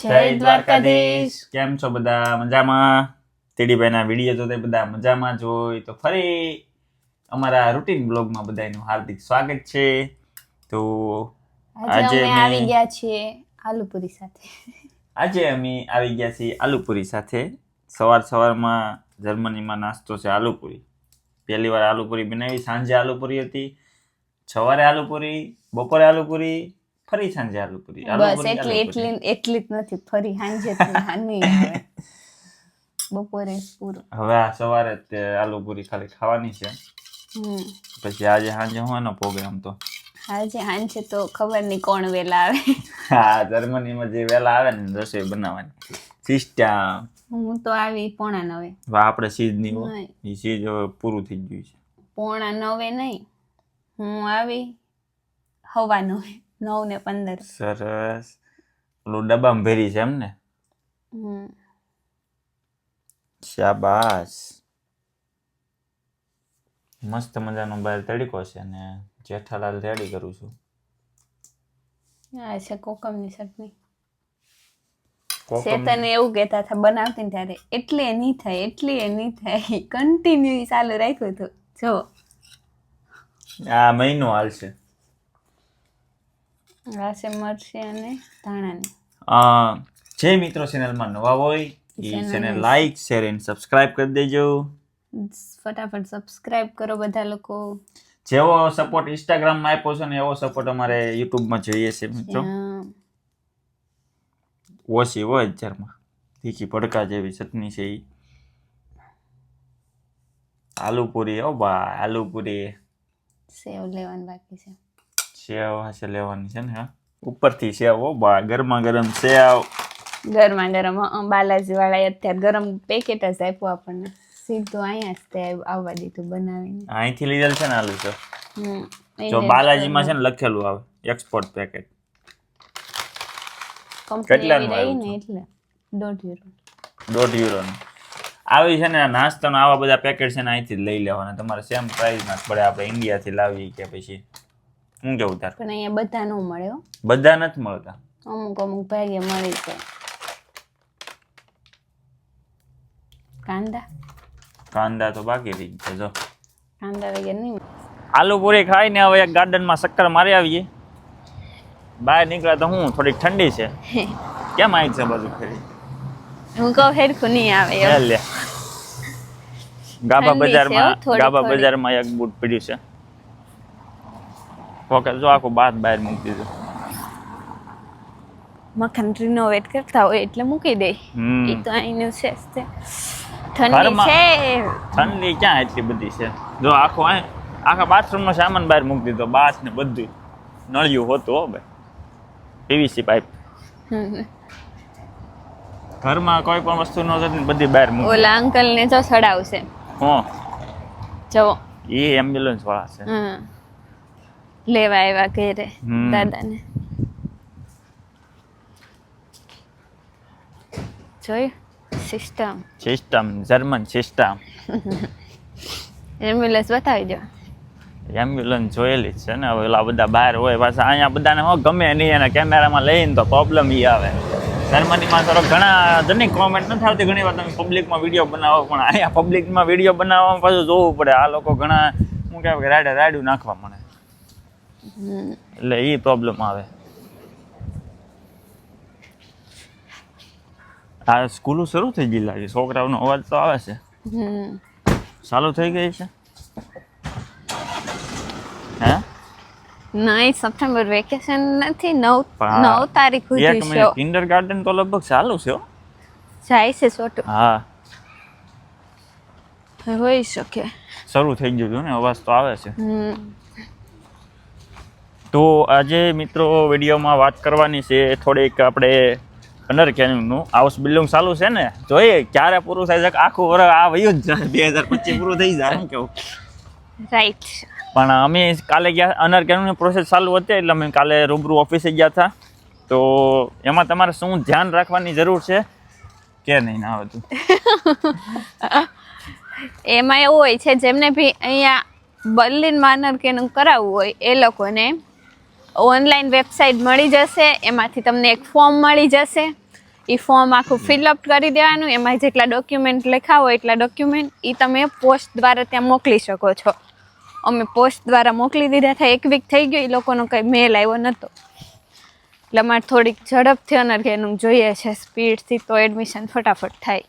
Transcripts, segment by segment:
જય દ્વારકાધીશ. કેમ છો બધા? મજામાં? તેડીભાઈના વિડીયો જોતે બધા મજામાં જ હોય તો ફરી અમારા રૂટીન બ્લોગમાં બધાનું હાર્દિક સ્વાગત છે. તો આજે અમે આવી ગયા છીએ આલુપુરી સાથે. આજે અમે આવી ગયા છીએ આલુપુરી સાથે. સવારમાં જર્મનીમાં નાસ્તો છે આલુપુરી. પહેલી વાર આલુપુરી બનાવી. સાંજે આલુપુરી હતી, સવારે આલુપુરી, બપોરે આલુપુરી, ફરી સાંજે આલુપુરી. બસ એટલી જ નથી, ફરી સાંજે નહીં આવે, બપોરે પૂરું. હવે આ સવારે તે આલુપુરી ખાલી ખાવાની છે. પછી આજે સાંજે હોવાનો પ્રોગ્રામ તો આજે સાંજે તો ખબર નહીં કોણ વેલા આવે. હા, જર્મનીમાં જે વેલા આવે ને રસોઈ બનાવવાની સિસ્ટમ. હું તો આવી 8:45. આપણે સીજ નહીં હોય, એ સીજ પૂરું થઈ ગયું છે. 8:45 નહીં, હું આવી 9:15, 9:15. સરસ. ઓલું ડબ્બામાં ભેરી છે એમ ને? શાબાશ. મસ્ત મજાનો બહાર તડકો છે ને જેઠાલાલ રેડી કરું છું. આ છે કોકમની ચટણી. ચેતન એવું કહેતા હતા બનાવતી ને ત્યારે, એટલી નહીં થાય કન્ટિન્યુ ચાલુ રાખ્યું હતું. જો આ મહિનો હાલશે. આ છે મરચી અને ધાણાની. જે મિત્રો ચેનલમાં નવા હોય એ ચેનલ લાઈક, શેર અને સબસ્ક્રાઇબ કરી દેજો. ફટાફટ સબસ્ક્રાઇબ કરો બધા લોકો. જેવો સપોર્ટ ઇન્સ્ટાગ્રામમાં આપ્યો છે ને એવો સપોર્ટ અમારે યુટ્યુબમાં જોઈએ છે મિત્રો. ઓછી હોય જરમાં તીખી ભડકા જેવી ચટણી છે એ. આલુપુરી, ઓ બા આલુપુરી. સેવ લેવાની બાકી છે. સેવ હશે લેવાની છે ને? હા, ઉપરથી સેવ. ઓ બા ગરમા ગરમ સેવ. ગરમા ગરમ. બાલાજી વાળા અત્યારે ગરમ પેકેટ જ આપ્યું આપણને. સીધું અહીંયા જ તે આવવા દીધું બનાવીને. અહીંથી લીધેલ છે ને આલુ તો. જો બાલાજીમાં છે ને લખેલું આવે એક્સપોર્ટ પેકેટ. કેટલાનું આવ્યું છે? એટલે €1.5. €1.5 આવી છે ને નાસ્તાનો. આવા બધા પેકેટ છે ને અહીંથી જ લઈ લેવાના. તમારે સેમ પ્રાઇસમાં જ પડે. આપણે ઇન્ડિયાથી લાવીએ કે પછી હું કેવું તાર? પણ અહીંયા બધા ન મળે હો. બધા નથી મળતા, અમુક ભાગે મળી જાય. કાંદા તો બાકી રહી ગયા. જો કાંદા વગર નહીં. આલુ પૂરી ખાઈને હવે એક ગાર્ડનમાં ચક્કર મારી આવીએ. બહાર નીકળ્યા તો હું થોડીક ઠંડી છે. કેમ આવી છે બધું ફેરી? હું કહું હેરખું નહીં આવે. લે ગાબા બજારમાં એક બૂટ પડ્યું છે. ઓકે, જો આખું બાદ બહાર મૂકી દીધું. મકાન રિનોવેટ કરતા હોય એટલે મૂકી દે. એ તો અહીંનું છે. ઠંડી છે. ઠંડી ક્યાં એટલી બધી છે? જો આખા બાથરૂમનો સામાન બહાર મૂકી દીધો. બાથ ને બધું નળિયું હોતું હો ભાઈ. PVC pipe. ઘરમાં કોઈ પણ વસ્તુ ન જતી બધી બહાર મૂકી. ઓલા અંકલ ને જો સડાવશે. જો એ એમ્બ્યુલન્સ વાળા છે. લેવા આવ્યા ઘરે દાદાને. જોયું? System German system. એમ્બ્યુલન્સ બતાવી દો. એમ્બ્યુલન્સ જોયેલી જ છે ને. હવે ઓલા બધા બહાર હોય પાછા. અહીંયા બધાને ગમે નહીં એના કેમેરામાં લઈને તો પ્રોબ્લેમ એ આવે. જર્મનીમાં થોડોક ઘણા જની કોમેન્ટ નથી આવતી. ઘણી વાર તમે પબ્લિકમાં વિડીયો બનાવો, પણ અહીંયા પબ્લિકમાં વિડીયો બનાવવામાં પાછું જોવું પડે. આ લોકો ઘણા શું કહેવાય કે રાડું નાખવા મળે, એટલે એ પ્રોબ્લેમ આવે. આ સ્કૂલો શરૂ થઈ ગઈ લાગે. છોકરાઓનો અવાજ તો આવે છે. ચાલુ થઈ ગઈ છે. હે નહીં, સપ્ટેમ્બર વેકેશન નથી. 9 તારીખ સુધી છે. કિન્ડરગાર્ટન તો લગભગ ચાલુ છે. જાય છે છોટું. હા, હોઈ શકે. શરૂ થઈ ગયું ને, અવાજ તો આવે છે. તો આજે મિત્રો વિડીયોમાં વાત કરવાની છે થોડીક આપણે અંડરકેનિંગનું. હાઉસ બિલ્ડિંગ ચાલુ છે ને, જોઈએ ક્યારે પૂરું થાય છે. આખું વર્ષ આ વયું જ જાય, 2025 પૂરું થઈ જાય. શું કેવું? રાઈટ. પણ અમે કાલે ગયા, અંડરકેનિંગની પ્રોસેસ ચાલુ હતી એટલે અમે કાલે રૂબરૂ ઓફિસે ગયા હતા. તો એમાં તમારે શું ધ્યાન રાખવાની જરૂર છે કે નહીં ના બધું? એમાં એવું હોય છે જેમને બી અહીંયા બર્લિનમાં અંડરકેનિંગ કરાવવું હોય એ લોકોને ઓનલાઈન વેબસાઇટ મળી જશે. એમાંથી તમને એક ફોર્મ મળી જશે. એ ફોર્મ આખું ફિલઅપ કરી દેવાનું, એમાં જેટલા ડોક્યુમેન્ટ લખ્યા હોય એટલા ડોક્યુમેન્ટ એ તમે પોસ્ટ દ્વારા ત્યાં મોકલી શકો છો. અમે પોસ્ટ દ્વારા મોકલી દીધા હતા, 1 વીક થઈ ગયો, એ લોકોનો કંઈ મેલ આવ્યો નહોતો. એટલે અમારે થોડીક ઝડપથી અનર્ગેનું જોઈએ છે, સ્પીડથી, તો એડમિશન ફટાફટ થાય.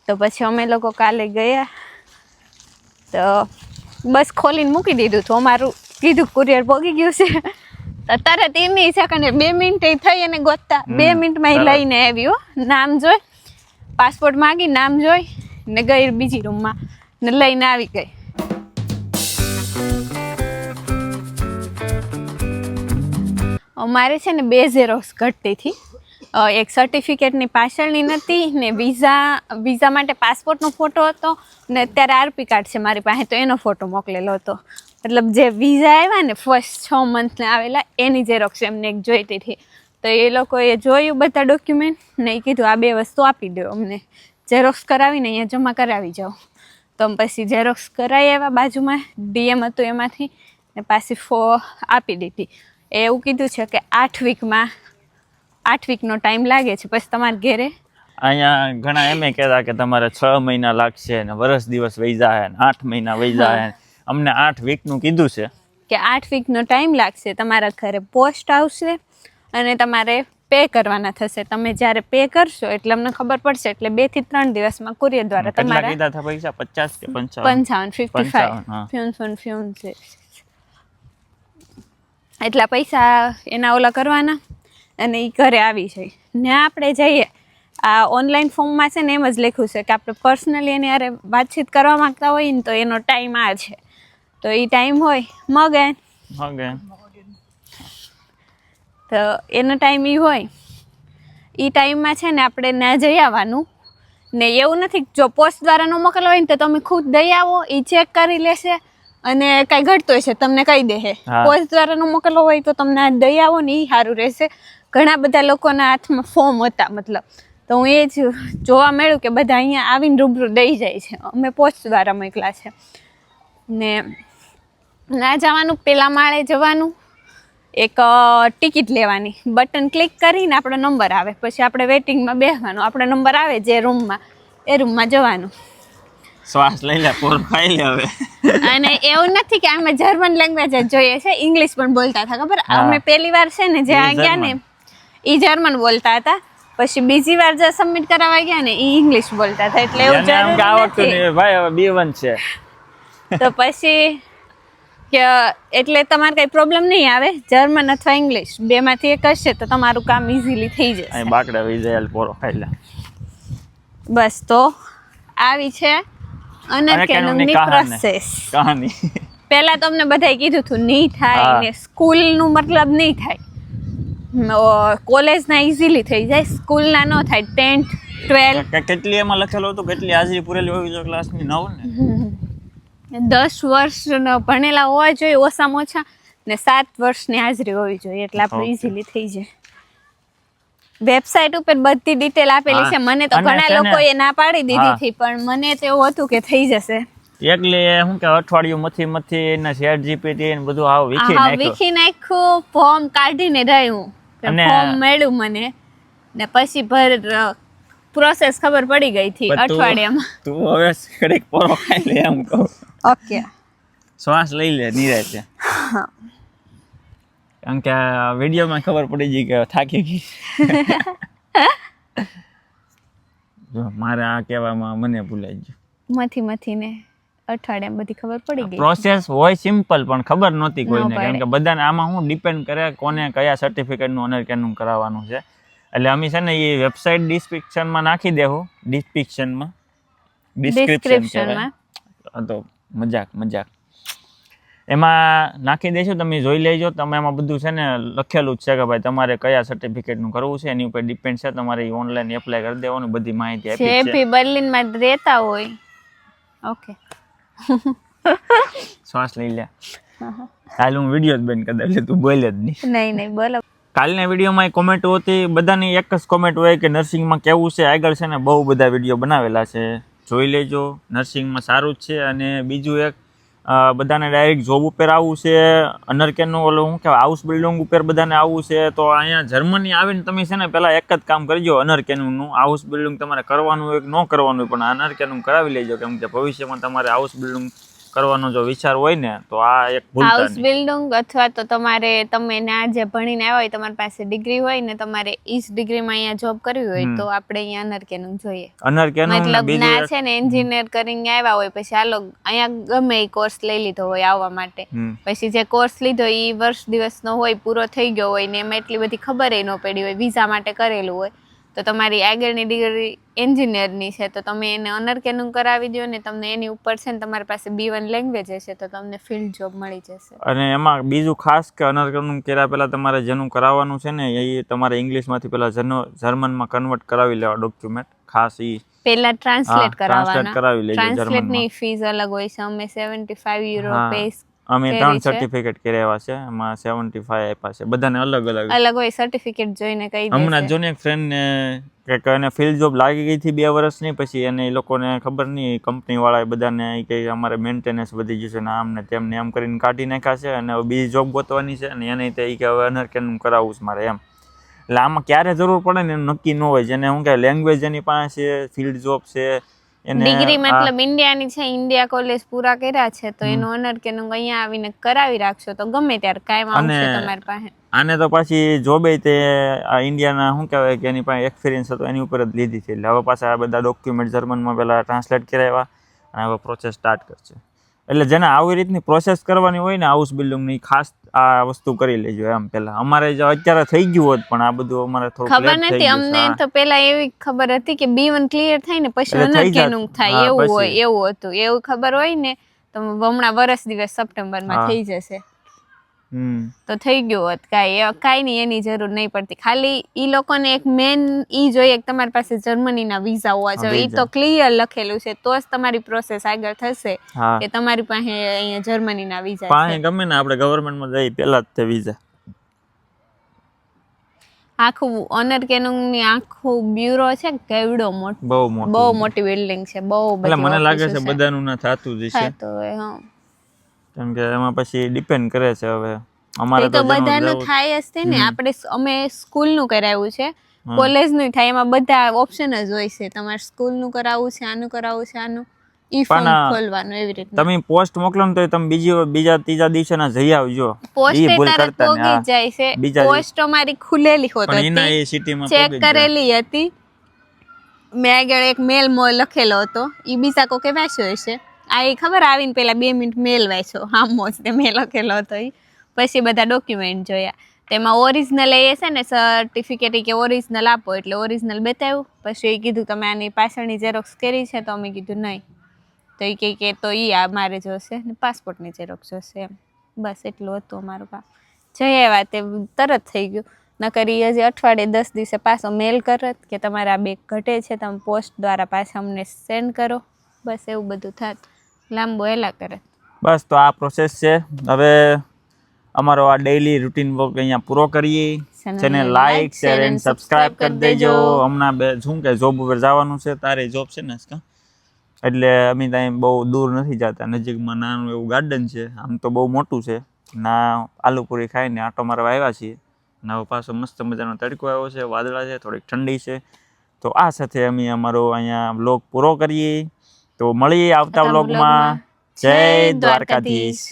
તો પછી અમે લોકો કાલે ગયા તો બસ ખોલીને મૂકી દીધું હતું. અમારું કીધું કુરિયર પહોંચી ગયું છે, તરત એની સેકન્ડ 2 મિનિટ થઈ અને ગોતતા 2 મિનિટમાં એ લઈને આવ્યું. નામ જોઈ, પાસપોર્ટ માંગી, નામ જોઈ ને ગઈ બીજી રૂમમાં ને લઈને આવી ગઈ. મારે છે ને 2 ઝેરોક્સ ઘટતી હતી. એક સર્ટિફિકેટની પાછળની નથી ને વિઝા માટે પાસપોર્ટનો ફોટો હતો ને અત્યારે આરપી કાર્ડ છે મારી પાસે, તો એનો ફોટો મોકલેલો હતો. મતલબ જે વિઝા આવ્યા ને ફર્સ્ટ 6 મંથને આવેલા એની ઝેરોક્સ એમને એક જોઈતી હતી. તો એ લોકોએ જોયું બધા ડોક્યુમેન્ટ ને એ કીધું આ 2 વસ્તુ આપી દો અમને, ઝેરોક્સ કરાવીને અહીંયા જમા કરાવી જાઓ. તો અમે પછી ઝેરોક્સ કરાવી આવ્યા, બાજુમાં ડીએમ હતું એમાંથી ને પાછી આપી દીધી. એવું કીધું છે કે 8 વીકનો ટાઈમ લાગે છે, પછી તમારે ઘેરે. અહીંયા ઘણા એમ કહેતા કે તમારે 6 મહિના લાગશે ને વર્ષ દિવસ વહી જાય ને 8 મહિના વહી જાય. અમને 8 વીકનું કીધું છે કે 8 વીકનો ટાઈમ લાગશે, તમારા ઘરે પોસ્ટ આવશે અને તમારે પે કરવાના થશે. તમે જ્યારે પે કરશો એટલે અમને ખબર પડશે, એટલે 2 થી 3 દિવસમાં કુરિયર દ્વારા તમારા કીધા હતા પૈસા 50 કે 55 55 છે. એટલા પૈસા એના ઓલા કરવાના અને એ ઘરે આવી જાય ને આપણે જઈએ. આ ઓનલાઈન ફોર્મમાં છે ને એમ જ લખ્યું છે કે આપણે પર્સનલી એની હારે વાતચીત કરવા માંગતા હોય ને તો એનો ટાઈમ આ છે. તો એ ટાઈમ હોય મગે તો એનો ટાઈમ એ હોય, એ ટાઈમમાં છે ને આપણે ના જઈ આવવાનું. ને એવું નથી જો પોસ્ટ દ્વારા ન મોકલવા હોય ને તો તમે ખુદ દઈ આવો, એ ચેક કરી લેશે અને કાંઈ ઘટતો હશે તમને કહી દે. પોસ્ટ દ્વારા ન મોકલવો હોય તો તમને આ દઈ આવો ને એ સારું રહેશે. ઘણા બધા લોકોના હાથમાં ફોર્મ હતા, મતલબ તો હું એ જ જોવા મળ્યું કે બધા અહીંયા આવીને રૂબરૂ દઈ જાય છે. અમે પોસ્ટ દ્વારા મોકલા છે. ને ના જવાનું, પેલા માળે જવાનું, એક ટિકિટ લેવાની, બટન ક્લિક કરીને આપણો નંબર આવે, પછી આપણે વેઇટિંગમાં બેસવાનું, આપણો નંબર આવે જે રૂમમાં એ રૂમમાં જવાનું. શ્વાસ લઈ લે, પૂરો ખાઈ લે હવે. અને એવું નથી કે અમે જર્મન લેંગ્વેજ જ જોઈએ છે, ઇંગ્લિશ પણ બોલતા હતા. ખબર, અમે પહેલી વાર છે ને જ્યાં ગયા ને એ જર્મન બોલતા હતા, પછી બીજી વાર જે સબમિટ કરાવવા ગયા ને એ ઇંગ્લિશ બોલતા હતા. એટલે એવું જરૂરી ભાઈ હવે B1 છે તો પછી કે એટલે તમારે કઈ પ્રોબ્લેમ નહીં આવે. જર્મન અથવા ઇંગ્લિશ બેમાંથી એક હશે તો તમારું કામ ઇઝીલી થઈ જશે. બાકડા વિઝાયલ પોરો ખાઈ લે. બસ તો આવી છે અનકેનની પ્રોસેસ કહાની. પહેલા તો અમને બધાએ કીધું હતું નહીં થાય ને સ્કૂલનું મતલબ નહીં થાય, કોલેજના ઇઝીલી થઈ જાય, સ્કૂલના ન થાય. 10th 12 કેટલી એમાં લખેલું હતું, કેટલી હાજરી પૂરેલી હોવી જોઈએ ક્લાસની? 9 ને 10 વર્ષ ભણેલા હોવા જોઈએ ઓછામાં ઓછા ને 7 વર્ષની હાજરી હોવી જોઈએ, એટલે આપણે ઇઝીલી થઈ જાય. વેબસાઇટ ઉપર બધી ડિટેલ આપેલી છે. મને તો ઘણા લોકોએ ના પાડી દીધી હતી, પણ મને તો એવું હતું કે થઈ જશે. એકલી શું કે અઠવાડિયું મથી ને ChatGPT ને બધું આવ વીખી નાખ્યું, ફોર્મ કાઢીને રહ્યું, ફોર્મ મળ્યું મને ને પછી પ્રોસેસ ખબર પડી ગઈ હતી અઠવાડિયામાં. તું હવે કડક પોરો ખાઈ લે એમ કહું. ઓકે, શ્વાસ લઈ લે નિરાતે. કારણ કે વિડીયોમાં ખબર પડી ગઈ કે થાકી ગઈ. જો મારે આ કહેવામાં મને ભૂલાઈ ગયું. મથીને અઠવાડિયામાં બધી ખબર પડી ગઈ. પ્રોસેસ હોય સિમ્પલ પણ ખબર નહોતી કોઈને, કારણ કે બધાને આમાં હું ડિપેન્ડ કરે કોને કયા સર્ટિફિકેટનું અનરકેનનું કરાવવાનું છે. એટલે અમે છે ને એ વેબસાઇટ ડિસ્ક્રિપ્શનમાં નાખી દેવું, ડિસ્ક્રિપ્શનમાં તો મજાક એમાં નાખી દઈશું, તમે જોઈ લેજો. તમે એમાં બધું છે ને લખેલું જ છે કે ભાઈ તમારે કયા સર્ટિફિકેટનું કરવું છે, એની ઉપર ડિપેન્ડ છે. તમારે ઓનલાઈન એપ્લાય કરી દેવાનું, બધી માહિતી આપી છે. જે બર્લિનમાં રહેતા હોય. ઓકે, શ્વાસ લઈ લે. હાલ હું વિડીયો જ બંધ કરી દઉં, એટલે તું બોલ જ નહીં બોલો. કાલના વિડીયોમાં કોમેન્ટ હતી, બધાની એક જ કોમેન્ટ હોય કે નર્સિંગમાં કેવું છે. આગળ છે ને બહુ બધા વિડીયો બનાવેલા છે, જોઈ લેજો. નર્સિંગમાં સારું જ છે. અને બીજું એક બધાને ડાયરેક્ટ જોબ ઉપર આવવું છે, અનરકેનનું ઓલું શું કહેવાય હાઉસ બિલ્ડિંગ ઉપર બધાને આવવું છે, તો અહીંયા જર્મની આવીને તમે છે ને પહેલાં એક જ કામ કરજો, અનરકેનનું હાઉસ બિલ્ડિંગ તમારે કરવાનું હોય કે ન કરવાનું હોય, પણ અનરકેનનું કરાવી લેજો, કેમ કે ભવિષ્યમાં તમારે હાઉસ બિલ્ડિંગ કરવાનો જો વિચાર હોય ને તો આ એક ભૂલતા હાઉસ નહીં. બિલ્ડિંગ અથવા તો તમે ના જે ભણીને આવ્યા હોય તમારી પાસે ડિગ્રી હોય ને તમારે ઈ જ ડિગ્રીમાં અહીંયા જોબ કરવી હોય તો આપણે અહીંયા અનરકેનું જોઈએ. અનરકેનનું ને મતલબ બીજું ના છે ને એન્જિનિયર કરીને આવ્યા હોય પછી હાલો અહીંયા ગમે એ કોર્સ લઈ લીધો હોય આવવા માટે, પછી જે કોર્સ લીધો એ વર્ષ દિવસનો હોય, પૂરો થઈ ગયો હોય ને એમાં એટલી બધી ખબર ન પડી હોય, વિઝા માટે કરેલું હોય, તો તમારી આગળની ડિગ્રી એન્જિનિયરની છે તો તમે એને અનરકેનું કરાવી દો ને તમને એની ઉપર છે ને તમારી પાસે B1 લેંગ્વેજ હશે તો તમને ફિલ્ડ જોબ મળી જશે. અને એમાં બીજું ખાસ કે અનરકેનું કર્યા પહેલાં તમારે જેનું કરાવવાનું છે ને એ તમારે ઇંગ્લિશમાંથી પહેલાં જર્મનમાં કન્વર્ટ કરાવી લેવા ડોક્યુમેન્ટ, ખાસ એ પહેલા ટ્રાન્સલેટ કરાવવાના. કરાવી લેજો. ટ્રાન્સલેટની ફીસ અલગ હોય છે, અમે €75 પે અમે 3 સર્ટિફિકેટ કર્યા છે, એમાં 75 આપ્યા છે, બધાને અલગ હોય. સર્ટિફિકેટ જોઈને કહી દે. હમણાં જો ને એક ફ્રેન્ડ ને કે એને ફિલ્ડ જોબ લાગી ગઈ હતી 2 વર્ષની, પછી એને એ લોકોને ખબર નહીં, કંપની વાળા બધાને કે અમારે મેન્ટેનન્સ વધી ગયું છે ને આમ ને તેમ ને એમ કરીને કાઢી નાખ્યા છે અને હવે બીજી જોબ ગોતવાની છે, અને એને તે કે હવે અનરકેનું કરાવવું છે મારે એમ. એટલે આમાં ક્યારે જરૂર પડે ને એનું નક્કી ન હોય, જેને શું કહે લેંગ્વેજ એની પાસે છે, ફિલ્ડ જોબ છે, ડિગ્રી મતલબ ઇન્ડિયાની છે, ઇન્ડિયા કોલેજ પૂરા કર્યા છે તો એનું અનરકેનું અહીંયા આવીને કરાવી રાખશો તો ગમે ત્યારે કાયમ આવશે તમારી પાસે. આને તો પાછી જોબે તે આ ઇન્ડિયાના શું કહેવાય કે એની પાસે એક્સપિરિયન્સ હતો એની ઉપર જ લીધી છે, એટલે હવે પાછા આ બધા ડોક્યુમેન્ટ જર્મનમાં પહેલાં ટ્રાન્સલેટ કરાવ્યા અને હવે પ્રોસેસ સ્ટાર્ટ કરશે. એટલે જેને આવી રીતની પ્રોસેસ કરવાની હોય ને હાઉસ બિલ્ડિંગની ખાસ આ વસ્તુ કરી લેજો એમ. પહેલા અમારે જો અત્યારે થઈ ગયું હોત પણ આ બધું અમારે થોડું ખબર નથી અમને, તો પેલા એવી ખબર હતી કે B1 ક્લિયર થાય ને પછી અનરકેનું થાય એવું હોય, એવું હતું, એવું ખબર હોય ને તો હમણાં વર્ષ દિવસ સપ્ટેમ્બરમાં થઈ જશે તો થઈ ગયું હોત. કાંઈ નહીં, એની જરૂર નહીં પડતી. ખાલી ઈ લોકોને એક મેન ઈ જોઈએ કે તમારી પાસે જર્મનીના વિઝા હોવા જોઈએ, ઈ તો ક્લિયર લખેલું છે તો જ તમારી પ્રોસેસ આગળ થશે કે તમારી પાસે અહીંયા જર્મનીના વિઝા છે. ગમે ને આપણે ગવર્મેન્ટમાં જઈ પહેલા જ તે વિઝા. આખું અનરકેનુંની આખું બ્યુરો છે કેવડો મોટો, બહુ મોટી બિલ્ડિંગ છે, બહુ બધી. મને લાગે છે બધાનું ના થાતું જ છે, કેમ કે એમાં પછી ડિપેન્ડ કરે છે. હવે અમારે તો બધાનું થાય જ ને, અમે સ્કૂલનું કરાવ્યું છે, કોલેજનું થાય, એમાં બધા ઓપ્શન જ હોય છે, તમારે સ્કૂલનું કરાવવું છે, આનું કરાવવું છે, આનું ઈ ફોર્મ ખોલવાનું એવી રીતે. તમે પોસ્ટ મોકલો ને તો તમે બીજા ત્રીજા દિવસે ના જઈ આવજો. પોસ્ટ તરત પોગી જાય છે, પોસ્ટ અમારી ખુલેલી હોતી, ચેક કરેલી હતી, મેં આગળ એક મેલ લખેલો હતો, ઈ બીજા કોકે વાંચ્યો હશે, આ એ ખબર આવીને પેલા 2 મિનિટ મેલ વાંચ્યો, આમ જ મેં લખેલો હતો ઈ. પછી બધા ડોક્યુમેન્ટ જોયા, તેમાં ઓરિજિનલ એ છે ને સર્ટિફિકેટ કે ઓરિજિનલ આપો, એટલે ઓરિજિનલ બતાવ્યું. પછી એ કીધું તમે આની પાછળની ઝેરોક્સ કરી છે, તો અમે કીધું નહીં, તો એ કહે કે તો એ આ મારે જોશે ને પાસપોર્ટની ઝેરોક્સ જોશે એમ. બસ એટલું હતું અમારું કામ. જઈ આવ્યા તે તરત થઈ ગયું, નકર એ હજી અઠવાડિયે 10 દિવસે પાછો મેલ કરત કે તમારા આ બેગ ઘટે છે, તમે પોસ્ટ દ્વારા પાછા અમને સેન્ડ કરો. બસ એવું બધું થાત, લાંબો હેલા કરે. બસ તો આ પ્રોસેસ છે. હવે અમારો આ ડેઈલી રૂટીન વર્ક અહીંયા પૂરો કરીએ. Channel like, share and subscribe કરી દેજો. હમણાં શું કે જોબ ઉપર જવાનું છે, તારે જોબ છે ને એટલે અમે ત્યાં બહુ દૂર નથી જતા, નજીકમાં નાનું એવું ગાર્ડન છે, આમ તો બહુ મોટું છે ના. આલુપુરી ખાઈને આટો મારવા આવ્યા છીએ, ના પાછો મસ્ત મજાનો તડકો આવ્યો છે, વાદળા છે, થોડીક ઠંડી છે. તો આ સાથે અમે અમારો અહીંયા વ્લોગ પૂરો કરીએ, તો મળીએ આવતા વ્લોગમાં. જય દ્વારકાધીશ.